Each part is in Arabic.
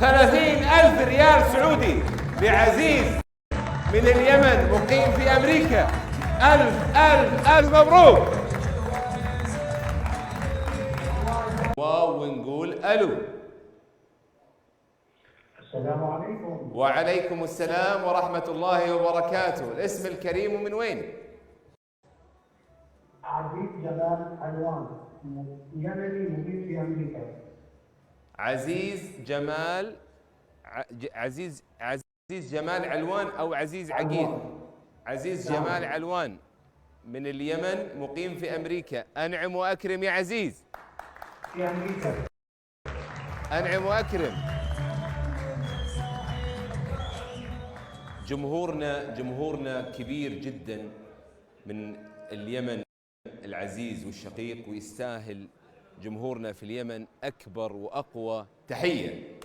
30,000 ريال سعودي لعزيز من اليمن مقيم في أمريكا. ألف ألف ألف مبروك. واو ونقول ألو. السلام عليكم. وعليكم السلام ورحمة الله وبركاته. الاسم الكريم ومن وين؟ عزيز جمال علوان، يمني مقيم في أمريكا. عزيز جمال علوان أو عزيز عقيل؟ عزيز جمال علوان من اليمن مقيم في أمريكا. أنعم وأكرم يا عزيز. في أمريكا. أنعم وأكرم. جمهورنا كبير جدا من اليمن العزيز والشقيق، ويستاهل جمهورنا في اليمن أكبر وأقوى تحية.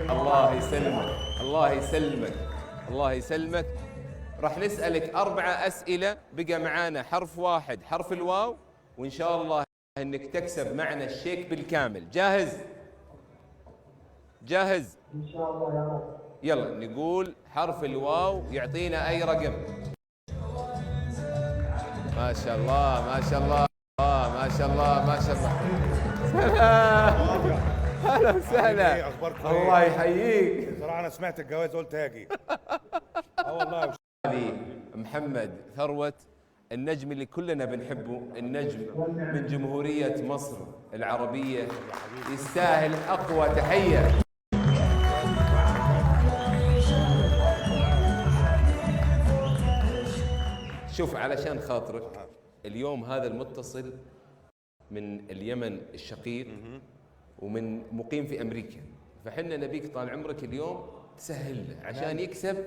الله يسلمك، الله يسلمك، الله يسلمك. راح نسألك 4 أسئلة، بقى معانا حرف واحد حرف الواو، وإن شاء الله إنك تكسب معنا الشيك بالكامل. جاهز؟ جاهز؟ إن شاء الله يا رب. يلا نقول حرف الواو، يعطينا أي رقم. ما شاء الله ما شاء الله ما شاء الله ما شاء الله. سلام، هلا وسهلا. اخباركم الله يحييك. صراحه انا سمعت الجواز قلت هاجي. والله. علي محمد ثروت، النجم اللي كلنا بنحبه، النجم من جمهورية مصر العربية، يستاهل أقوى تحية. شوف علشان خاطرك، اليوم هذا المتصل من اليمن الشقيق ومن مقيم في أمريكا، فحنا نبيك طال عمرك اليوم تسهل له عشان يكسب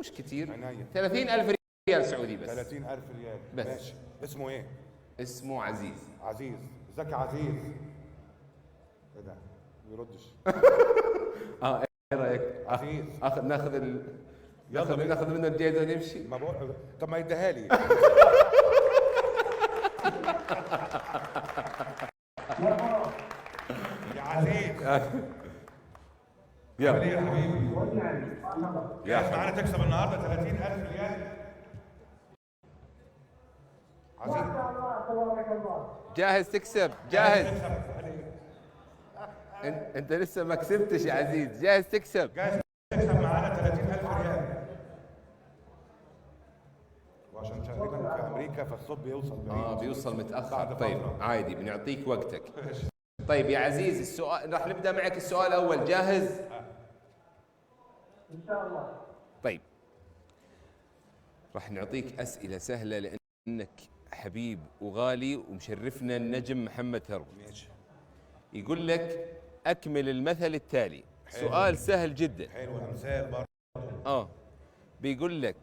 مش كتير، 30,000 ريال سعودي بس. 30,000 ريال بس. ماشي. اسمه ايه؟ اسمه عزيز. عزيز. ازيك يا عزيز؟ ايه ده؟ ما بيردش. ايه رايك؟ عزيز. ناخذ منه الجايزه ونمشي. ما بقول طب ما يديها لي. يا عزيز. يلا يا حبيبي. جاهز معانا تكسب النهارده 30,000 ريال؟ عزيز. جاهز تكسب؟ جاهز. انت لسه ما كسبتش يا عزيز، جاهز تكسب؟ جاهز تكسب معانا 30,000 ريال. وعشان تقريبا في امريكا فالصوت بيوصل بعيد. بيوصل متاخر. بعد طيب فترة. عادي، بنعطيك وقتك. طيب يا عزيز، السؤال راح نبدا معك. السؤال الاول، جاهز؟ إن شاء الله. طيب راح نعطيك اسئله سهله لانك حبيب وغالي ومشرفنا النجم محمد ثروت. ماشي. يقول لك اكمل المثل التالي. حلو. سؤال سهل جدا. حلو الامثال برضه. بيقول لك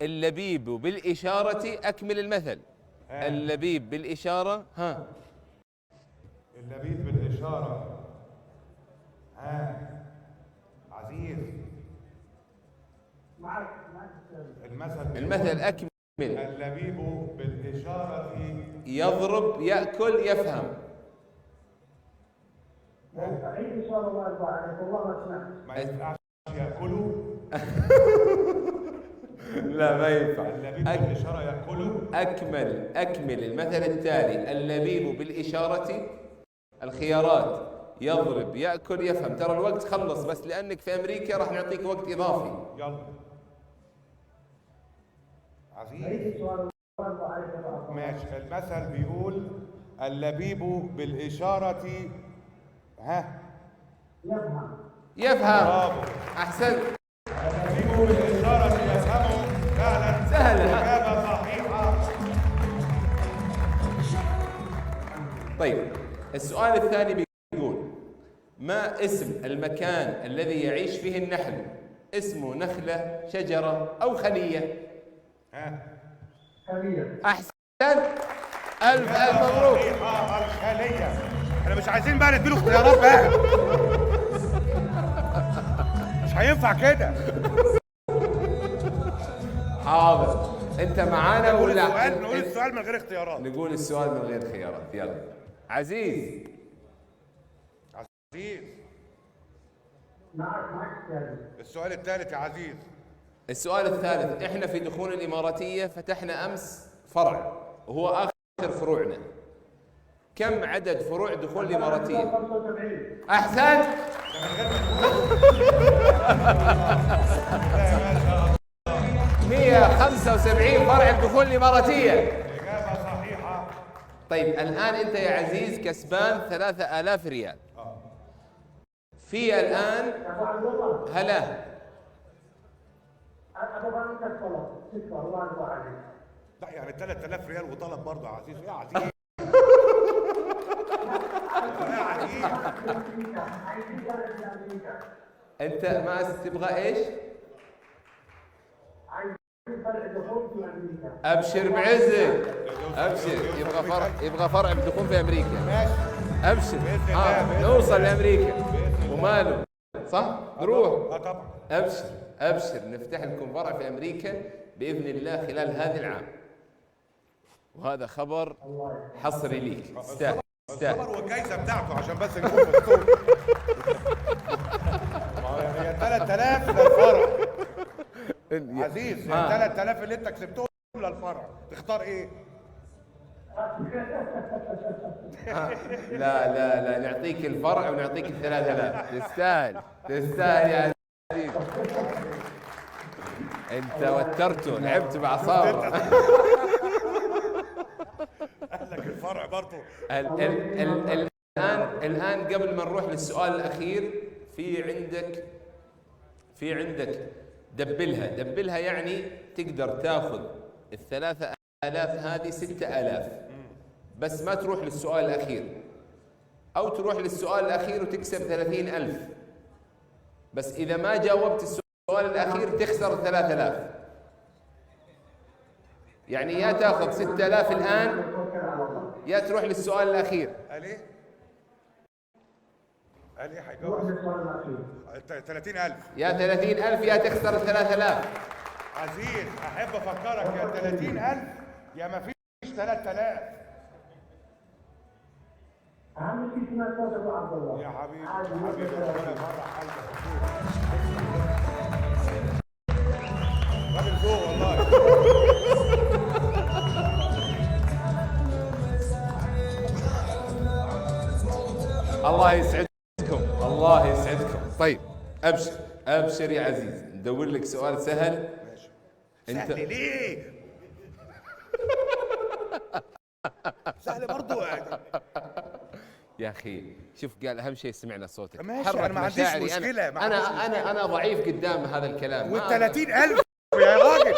اللبيب بالإشارة، أكمل المثل. اللبيب بالإشارة. اللبيب بالإشارة. عزيز. معك المثل أكمل. اللبيب بالإشارة يضرب، يأكل، يفهم. عيد إن شاء الله يرضى عليك، والله ما سمعت. ما ينفعش يأكلوا. لا ما ينفع. اللبيب بالإشارة يأكلوا. أكمل المثل التالي. اللبيب بالإشارة، الخيارات يضرب، يأكل، يفهم. ترى الوقت خلص، بس لأنك في أمريكا راح نعطيك وقت إضافي. يلا عزيز. عيد إن شاء الله يرضى عليك. ماشي. المثل بيقول اللبيب بالإشارة يفهم. برافو. أحسنت. اللبيب بالإشارة يفهمه. فعلا سهلة. إجابة صحيحة. طيب السؤال الثاني بيقول: ما اسم المكان الذي يعيش فيه النحل؟ اسمه نخلة، شجرة، أو خلية؟ خلية. أحسنت. ألف مبروك. صحيحة الخلية. احنا مش عايزين بقى نديله اختيارات بقى. مش هينفع كده. حاضر. انت معانا ولا نقول السؤال من غير اختيارات؟ نقول السؤال من غير خيارات. يلا عزيز. عزيز معك سيادة. السؤال الثالث يا عزيز. السؤال الثالث، احنا في دخول الاماراتيه فتحنا امس فرع وهو اخر فروعنا. كم عدد فروع دخول الاماراتيه؟ 75. احسنت. 175 فرع دخول الاماراتيه. اجابه صحيحه. طيب الان انت يا عزيز كسبان 3000 ريال. في الان أبو عبد الله. هلا أبو عبد الله. شكرا الله يرضى عليك. لا يعني 3000 ريال وطلب برضه يا عزيز. يا عزيز يا عزيز عايزين فرق في أمريكا. انت ما تبغى ايش؟ عايزين فرق دخول في أمريكا. ابشر بعزك. ابشر. يبغى فرع بدخول في امريكا. ماشي. ابشر. بإذن الله، بإذن نوصل لامريكا وماله صح؟ نروح. طبعا. ابشر ابشر، نفتح لكم فرع في امريكا باذن الله خلال هذا العام. وهذا خبر حصري ليك. تستاهل تستاهل. الخبر والجايزه بتاعته عشان بس نكون في الصوت. هي 3000 للفرع عزيز. 3000 اللي انت كسبتهم للفرع، تختار ايه؟ لا لا لا، نعطيك الفرع ونعطيك ال3000. تستاهل تستاهل يا عزيز. انت وترته، لعبت بعصابه. قال لك الفرع برضه. الان قبل ما نروح للسؤال الاخير، في عندك دبلها يعني تقدر تاخذ ال3000 هذه 6000 بس ما تروح للسؤال الاخير، او تروح للسؤال الاخير وتكسب 30000 بس اذا ما جاوبت السؤال الاخير تخسر 3000. يعني يا تاخذ 6000 الان يا تروح للسؤال الاخير. قال ايه؟ قال ايه روح هيجاوب؟ للسؤال الأخير. 30000. يا 30000 يا تخسر 3000. عزيز احب افكرك يا 30000 يا ما فيش 3000 أهم شيء اسمها صوت أبو عبد الله. يا حبيبي. عادي، يا حبيبي يلا. ربنا يفرح قلبك. راجل فوق والله. الله يسعدكم الله يسعدكم. طيب ابشر ابشر يا عزيز، ندور لك سؤال سهل. سهل ليه؟ سهل برضه يعني. يا اخي شوف، قال اهم شيء سمعنا صوتك. ماشي، حرك أنا ما عنديش مشاعري. مشكلة، ما انا عنديش انا انا ضعيف قدام هذا الكلام. وال 30000 يا راجل.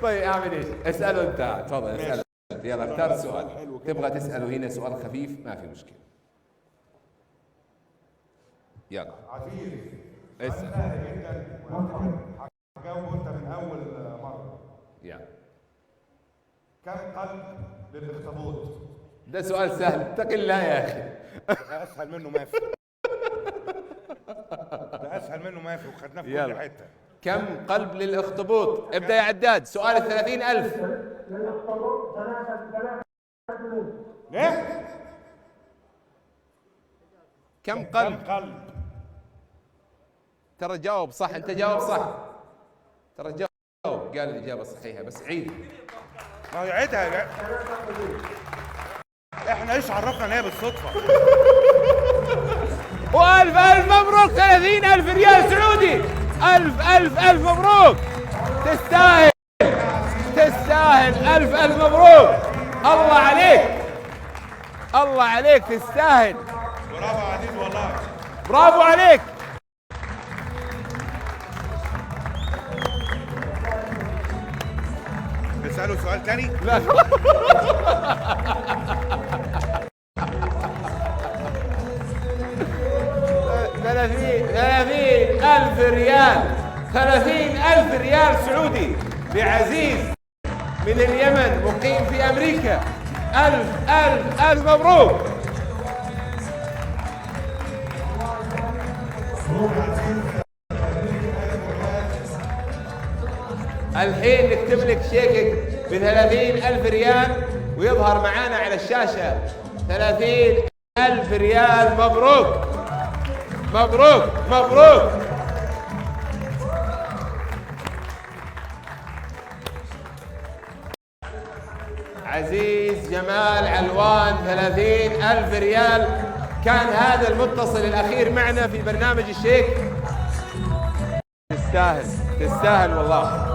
طيب اعمل ايش؟ اساله انت، تفضل اساله. يلا اختار سؤال. تبغى تساله هنا سؤال خفيف ما في مشكله. يلا عزيز اسال. سهل جدا هتجاوبه انت من اول مره. يلا كم قلب للاخطبوط؟ ده سؤال سهل، اتق الله يا اخي. ده اسهل منه ما في. ده اسهل منه ما في وخدناه في كل يلا. حته. كم قلب للاخطبوط؟ ابدا يا عداد. سؤال 30000. للأخطبوط 3 قلوب. ليه؟ كم كم قلب؟ قلب؟ ترى جاوب صح، انت جاوب صح. ترى جاوب، قال الاجابه صحيحه بس عيد. ما يعيدها يا احنا ايش عرفنا ان هي بالصدفه؟ والف الف مبروك، 30000 ريال سعودي. الف مبروك. تستاهل تستاهل. الف مبروك. الله عليك الله عليك، تستاهل. برافو يا عزيز والله. برافو عليك. نسأله سؤال تاني؟ لا 30,000 ريال. 30,000 ريال سعودي لعزيز من اليمن مقيم في أمريكا. ألف مبروك. الحين نكتب لك شيكك ب30,000 ريال ويظهر معانا على الشاشة 30,000 ريال. مبروك مبروك مبروك. عزيز جمال علوان 30,000 ريال. كان هذا المتصل الأخير معنا في برنامج الشيك. تستاهل تستاهل والله.